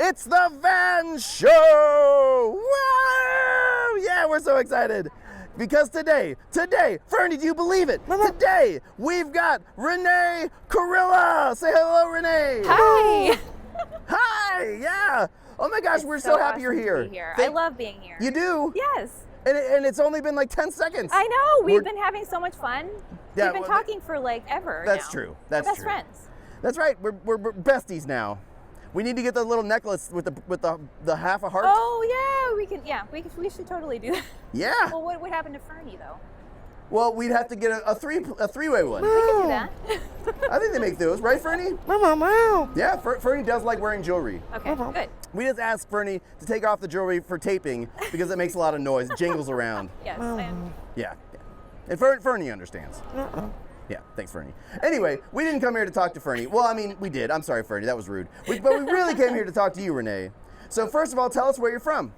It's the Van Show! Woo! Yeah, we're so excited. Because today, Fernie, do you believe it? Today, we've got Renee Kurilla. Say hello, Renee. Hi. Hi, yeah. Oh my gosh, we're so happy awesome you're here. to be here. I love being here. You do? Yes. And it's only been like 10 seconds. I know. We've been having so much fun. Yeah, We've been talking for like ever. That's now. true. That's We're best true. friends. That's right. We're besties now. We need to get the little necklace with the half a heart. Oh yeah, we can. Yeah, we should totally do that. Yeah. Well, what would happen to Fernie though? Well, we'd have to get a three-way one. We can do that. I think they make those, right, Fernie? Yeah, Fernie does like wearing jewelry. Okay, good. We just asked Fernie to take off the jewelry for taping because it makes a lot of noise, it jingles around. Yes. Yeah. And Fernie understands. Yeah, thanks, Fernie. Anyway, we didn't come here to talk to Fernie. Well, I mean, we did. I'm sorry, Fernie, that was rude. But we really came here to talk to you, Renee. So first of all, tell us where you're from.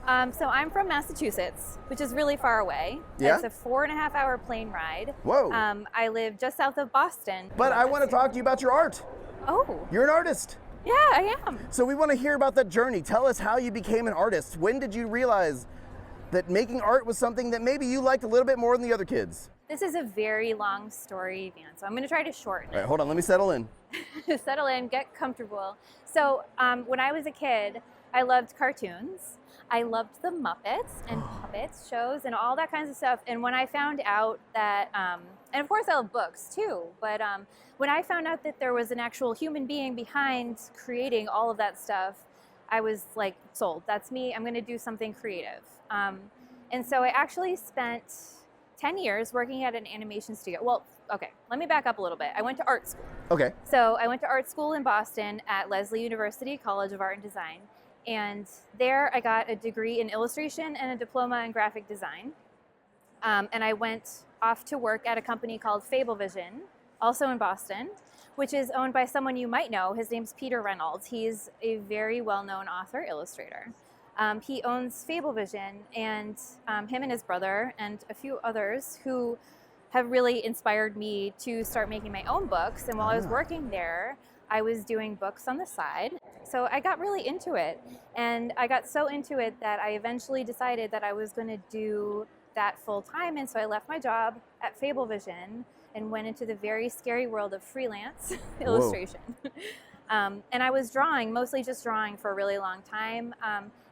So I'm from Massachusetts, which is really far away. Yeah? It's a 4.5-hour plane ride. Whoa. I live just south of Boston. But I want to talk to you about your art. Oh. You're an artist. Yeah, I am. So we want to hear about that journey. Tell us how you became an artist. When did you realize that making art was something that maybe you liked a little bit more than the other kids? This is a very long story, Van, so I'm going to try to shorten it. All right, hold on, let me settle in. Settle in, get comfortable. So when I was a kid, I loved cartoons. I loved the Muppets and puppets shows and all that kinds of stuff. And when I found out that, and of course I love books too, but when I found out that there was an actual human being behind creating all of that stuff, I was like, sold. That's me. I'm going to do something creative. And so I actually spent 10 years working at an animation studio. Well, okay, let me back up a little bit. I went to art school. Okay. So I went to art school in Boston at Lesley University College of Art and Design. And there I got a degree in illustration and a diploma in graphic design. And I went off to work at a company called Fablevision, also in Boston, which is owned by someone you might know. His name's Peter Reynolds. He's a very well-known author, illustrator. He owns Fablevision, and him and his brother and a few others who have really inspired me to start making my own books. And while I was working there, I was doing books on the side. So I got really into it. And I got so into it that I eventually decided that I was going to do that full time. And so I left my job at Fablevision and went into the very scary world of freelance illustration. And I was drawing, mostly just drawing for a really long time.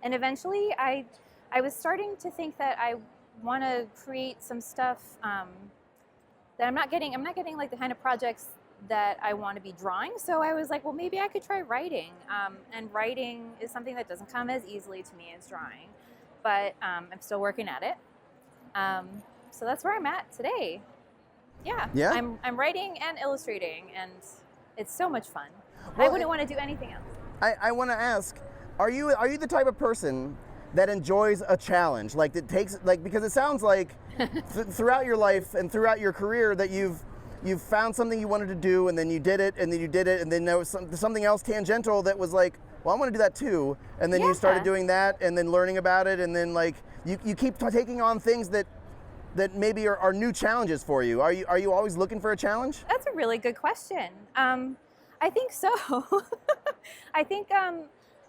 And eventually I was starting to think that I want to create some stuff that I'm not getting like the kind of projects that I want to be drawing. So I was like, well, maybe I could try writing. And writing is something that doesn't come as easily to me as drawing, but I'm still working at it. So that's where I'm at today. Yeah. I'm writing and illustrating, and it's so much fun. Well, I wouldn't want to do anything else. I want to ask, are you the type of person that enjoys a challenge? Like that takes, like, because it sounds like throughout your life and throughout your career that you've found something you wanted to do, and then you did it, and then you did it, and then there was something else tangential that was like, well, I want to do that too. And then you started doing that, and then learning about it, and then like you keep taking on things that maybe are new challenges for you. Are you always looking for a challenge? That's a really good question. I think so. I think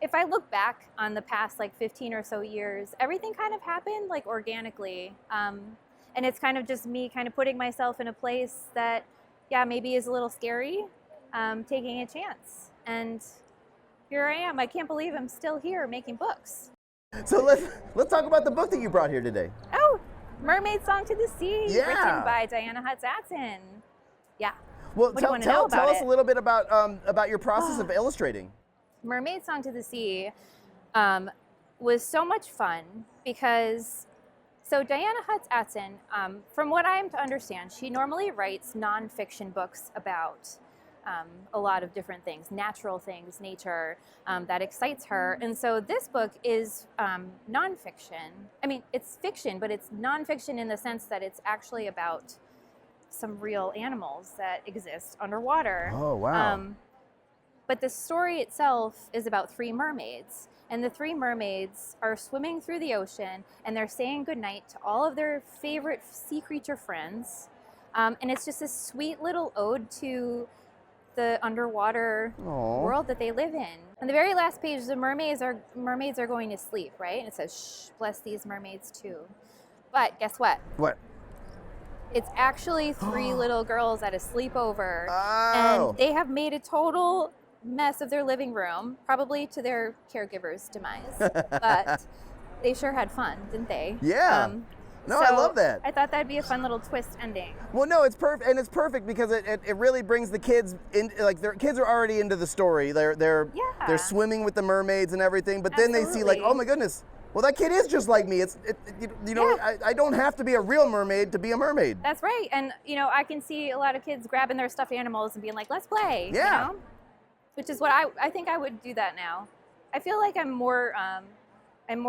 if I look back on the past like 15 or so years, everything kind of happened like organically. And it's kind of just me kind of putting myself in a place that, maybe is a little scary, taking a chance. And here I am. I can't believe I'm still here making books. So let's talk about the book that you brought here today. Oh, Mermaid Song to the Sea, written by Diana Hutz-Atson. Yeah. Well, tell us a little bit about your process of illustrating. Mermaid Song to the Sea was so much fun because, so Diana Hutz-Atson, from what I am to understand, she normally writes nonfiction books about a lot of different things, natural things, nature, that excites her. And so this book is nonfiction. I mean, it's fiction, but it's nonfiction in the sense that it's actually about some real animals that exist underwater. Oh, wow. But the story itself is about 3 mermaids. And the 3 mermaids are swimming through the ocean, and they're saying goodnight to all of their favorite sea creature friends. And it's just this sweet little ode to the underwater Aw. world that they live in. On the very last page, the mermaids are going to sleep, right? And it says, "Shh, bless these mermaids too." But guess what? What? It's actually 3 little girls at a sleepover, Oh. and they have made a total mess of their living room, probably to their caregiver's demise. But they sure had fun, didn't they? Yeah. No, I so love that. I thought that'd be a fun little twist ending. Well, no, it's perfect, and it's perfect because it really brings the kids in. Like their kids are already into the story. They're swimming with the mermaids and everything. But then they see like, oh my goodness, well that kid is just like me. You know, I don't have to be a real mermaid to be a mermaid. That's right, and you know I can see a lot of kids grabbing their stuffed animals and being like, let's play. Yeah. You know? Which is what I think I would do that now. I feel like I'm more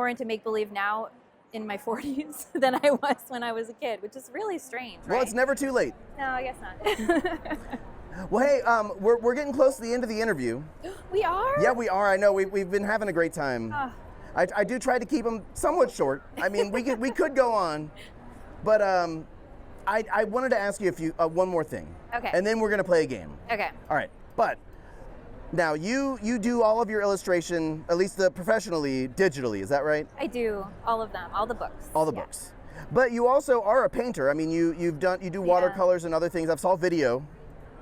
into make believe now in my 40s than I was when I was a kid, which is really strange, right? Well, it's never too late. No, I guess not. Well, hey, we're getting close to the end of the interview. We are? Yeah, we are. I know. We've been having a great time. I do try to keep them somewhat short. I mean, we could go on, but I wanted to ask you one more thing. Okay. And then we're gonna play a game. Okay. All right. But now you do all of your illustration, at least the professionally, digitally. Is that right? I do all of them, all the books. All the books. But you also are a painter. I mean, you do watercolors and other things. I've saw video.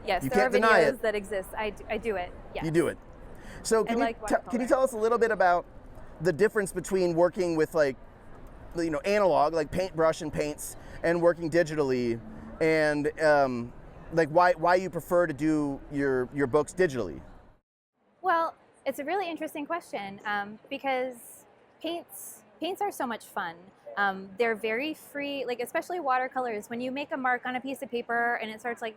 Yes, You there can't are deny videos it. that exist. I do it. Yes. You do it. So can watercolor. you tell us a little bit about the difference between working with like, you know, analog like paintbrush and paints and working digitally, and like why you prefer to do your books digitally? Well, it's a really interesting question because paints are so much fun. They're very free, like especially watercolors. When you make a mark on a piece of paper and it starts like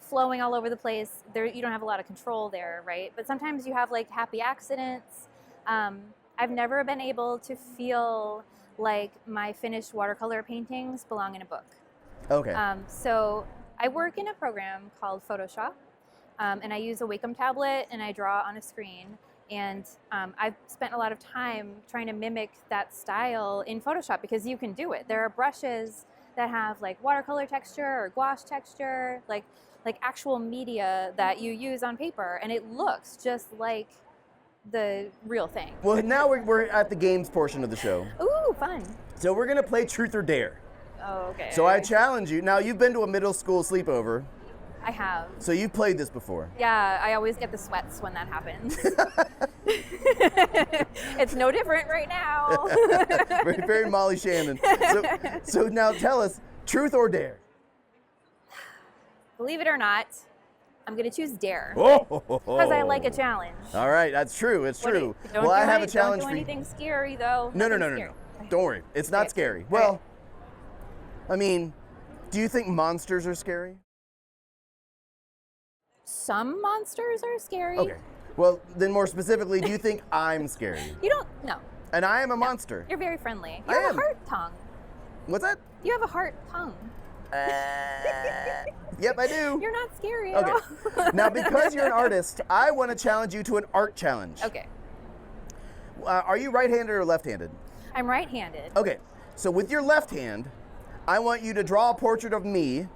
flowing all over the place, you don't have a lot of control there, right? But sometimes you have like happy accidents. I've never been able to feel like my finished watercolor paintings belong in a book. Okay. So I work in a program called Photoshop. And I use a Wacom tablet and I draw on a screen. And I've spent a lot of time trying to mimic that style in Photoshop because you can do it. There are brushes that have like watercolor texture or gouache texture, like actual media that you use on paper, and it looks just like the real thing. Well, now we're at the games portion of the show. Ooh, fun. So we're gonna play Truth or Dare. Oh, okay. So I challenge you. Now you've been to a middle school sleepover. I have. So you've played this before. Yeah, I always get the sweats when that happens. It's no different right now. very, very Molly Shannon. So now tell us, truth or dare? Believe it or not, I'm going to choose dare. Oh, because I like a challenge. All right, that's true. It's true. Well, I have a challenge don't do for you. anything scary, though. No. Don't worry. It's not scary. Well, I mean, do you think monsters are scary? Some monsters are scary. Okay. Well, then more specifically, do you think I'm scary? You don't, no. And I am a monster. You're very friendly. I You have am. a heart tongue. What's that? You have a heart tongue. Yep, I do. You're not scary at all. Now, because you're an artist, I want to challenge you to an art challenge. Okay. Are you right-handed or left-handed? I'm right-handed. Okay. So with your left hand, I want you to draw a portrait of me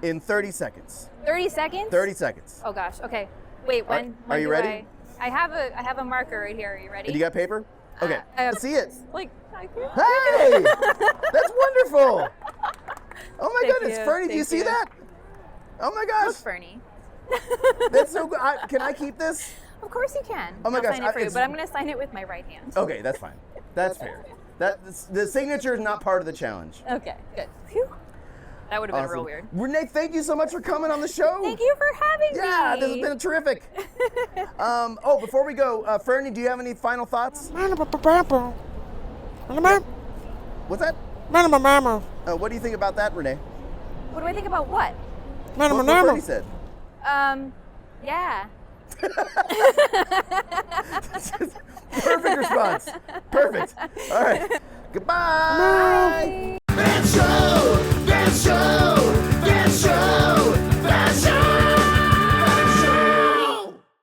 in 30 seconds. 30 seconds? 30 seconds. Oh gosh. Okay. Wait. When are you do ready? I have a marker right here. Are you ready? And you got paper? Okay. Let's see it. Like. Hey! That's wonderful. Oh my Thank goodness, you, Fernie, do you thank see you. that? Oh my gosh. Look, Fernie. That's so good. Can I keep this? Of course you can. Oh my I'll gosh, sign it for you, it's- but I'm going to sign it with my right hand. Okay, that's fine. That's fair. The signature is not part of the challenge. Okay, good. Phew. That would have been Awesome. real weird. Renee, thank you so much for coming on the show. Thank you for having me. Yeah, this has been terrific. Before we go, Fernie, do you have any final thoughts? What's that? What do you think about that, Renee? What do I think about what? What Fernie said. Yeah. Perfect response. Perfect. All right. Goodbye. Bye. Show!